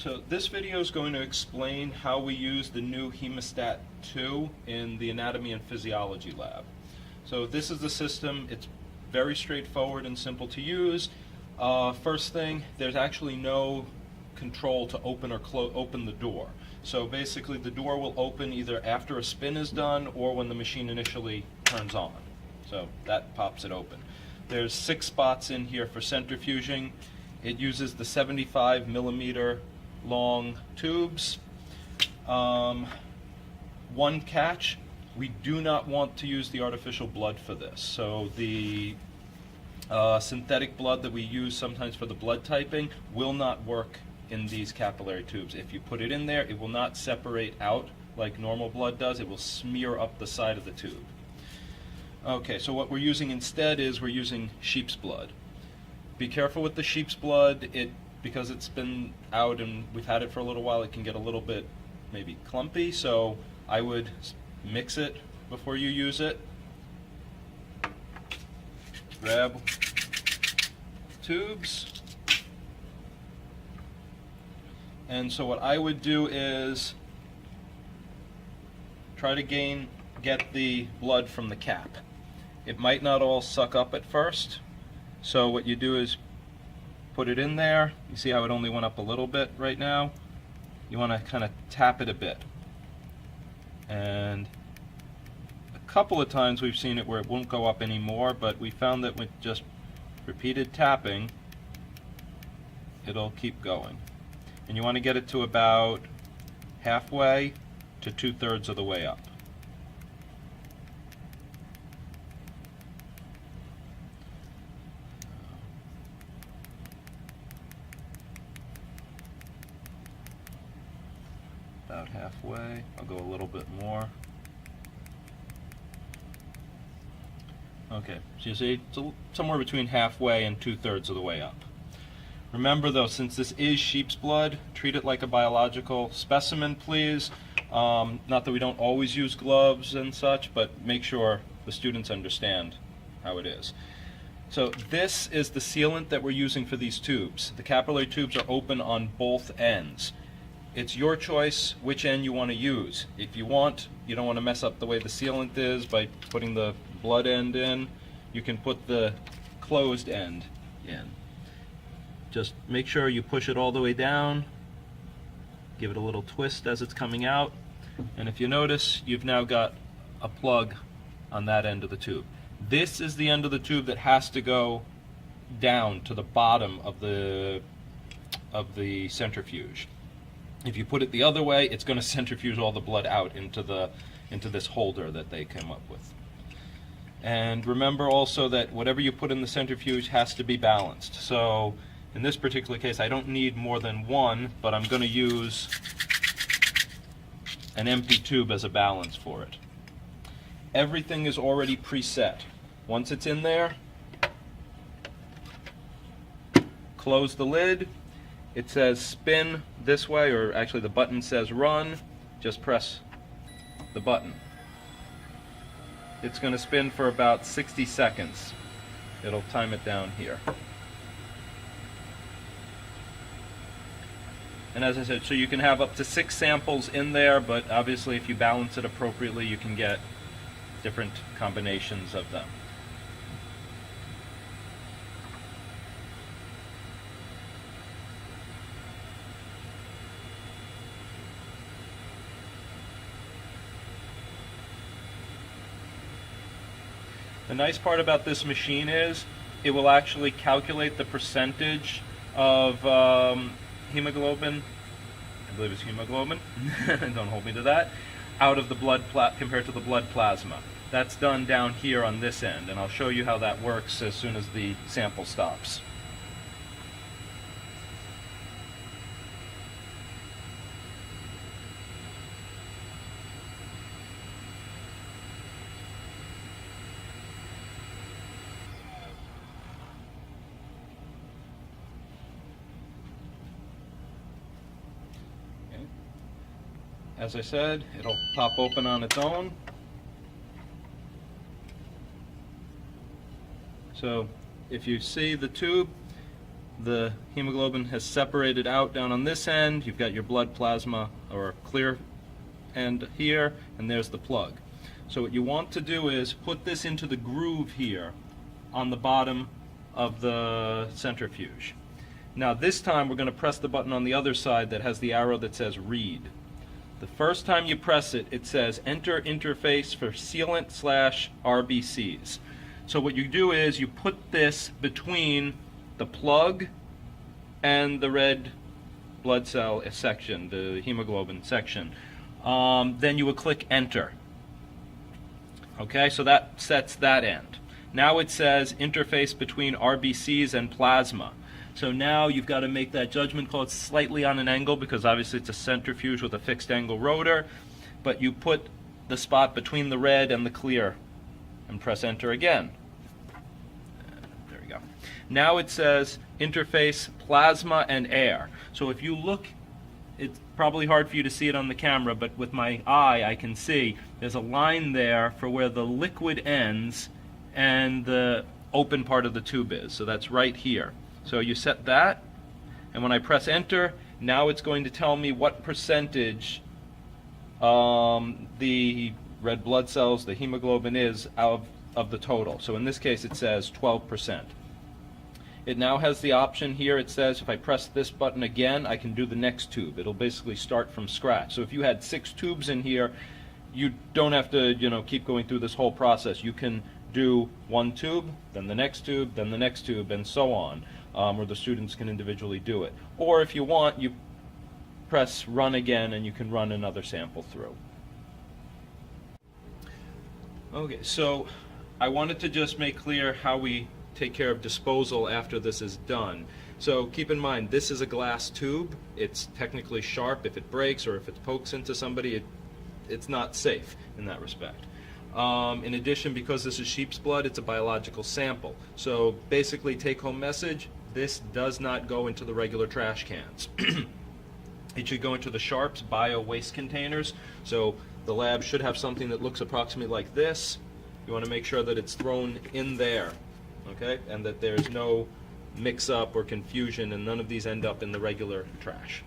So this video is going to explain how we use the new Hematastat II in the Anatomy and Physiology lab. So this is the system. It's very straightforward and simple to use. First thing, there's actually no control to open or open the door. So basically the door will open either after a spin is done or when the machine initially turns on. So that pops it open. There's 6 spots in here for centrifuging. It uses the 75 millimeter long tubes. One catch, we do not want to use the artificial blood for this. So the synthetic blood that we use sometimes for the blood typing will not work in these capillary tubes. If you put it in there, it will not separate out like normal blood does. It will smear up the side of the tube. Okay, so what we're using instead is we're using sheep's blood. Be careful with the sheep's blood. Because it's been out and we've had it for a little while, it can get a little bit maybe clumpy, so I would mix it before you use it. Grab tubes. And so what I would do is try to get the blood from the cap. It might not all suck up at first, so what you do is put it in there. You see how it only went up a little bit right now? You want to kind of tap it a bit. And a couple of times we've seen it where it won't go up anymore, but we found that with just repeated tapping, it'll keep going. And you want to get it to about halfway to 2/3 of the way up. About halfway. I'll go a little bit more. Okay, so you see, it's somewhere between halfway and 2/3 of the way up. Remember though, since this is sheep's blood, treat it like a biological specimen, please. Not that we don't always use gloves and such, but make sure the students understand how it is. So this is the sealant that we're using for these tubes. The capillary tubes are open on both ends. It's your choice which end you want to use. If you don't want to mess up the way the sealant is by putting the blood end in, you can put the closed end in. Just make sure you push it all the way down, give it a little twist as it's coming out, and if you notice, you've now got a plug on that end of the tube. This is the end of the tube that has to go down to the bottom of the centrifuge. If you put it the other way, it's going to centrifuge all the blood out into this holder that they came up with. And remember also that whatever you put in the centrifuge has to be balanced. So in this particular case, I don't need more than one, but I'm going to use an empty tube as a balance for it. Everything is already preset. Once it's in there, close the lid. It says spin this way, or actually the button says run. Just press the button. It's going to spin for about 60 seconds. It'll time it down here. And as I said, so you can have up to 6 samples in there, but obviously if you balance it appropriately, you can get different combinations of them. The nice part about this machine is it will actually calculate the percentage of hemoglobin, I believe it's hemoglobin, don't hold me to that, out of the blood compared to the blood plasma. That's done down here on this end, and I'll show you how that works as soon as the sample stops. As I said, it'll pop open on its own. So if you see the tube, the hemoglobin has separated out down on this end. You've got your blood plasma or clear end here, and there's the plug. So what you want to do is put this into the groove here on the bottom of the centrifuge. Now this time we're going to press the button on the other side that has the arrow that says read. The first time you press it, it says enter interface for sealant/RBCs. So what you do is you put this between the plug and the red blood cell section, the hemoglobin section. Then you would click enter. Okay, so that sets that end. Now it says interface between RBCs and plasma. So now you've got to make that judgment call. It's slightly on an angle because obviously it's a centrifuge with a fixed angle rotor, but you put the spot between the red and the clear and press enter again. There we go. Now it says interface plasma and air. So if you look, it's probably hard for you to see it on the camera, but with my eye I can see there's a line there for where the liquid ends and the open part of the tube is. So that's right here. So you set that, and when I press enter, now it's going to tell me what percentage the red blood cells, the hemoglobin is of the total. So in this case it says 12%. It now has the option here. It says if I press this button again, I can do the next tube. It'll basically start from scratch. So if you had 6 tubes in here, you don't have to, keep going through this whole process. You can do one tube, then the next tube, then the next tube, and so on, or the students can individually do it. Or if you want, you press run again and you can run another sample through. Okay, so I wanted to just make clear how we take care of disposal after this is done. So keep in mind, this is a glass tube. It's technically sharp. If it breaks or if it pokes into somebody, it's not safe in that respect. In addition, because this is sheep's blood, it's a biological sample. So basically, take-home message, this does not go into the regular trash cans. It should go into the Sharps bio waste containers. So the lab should have something that looks approximately like this. You want to make sure that it's thrown in there, okay, and that there's no mix-up or confusion and none of these end up in the regular trash.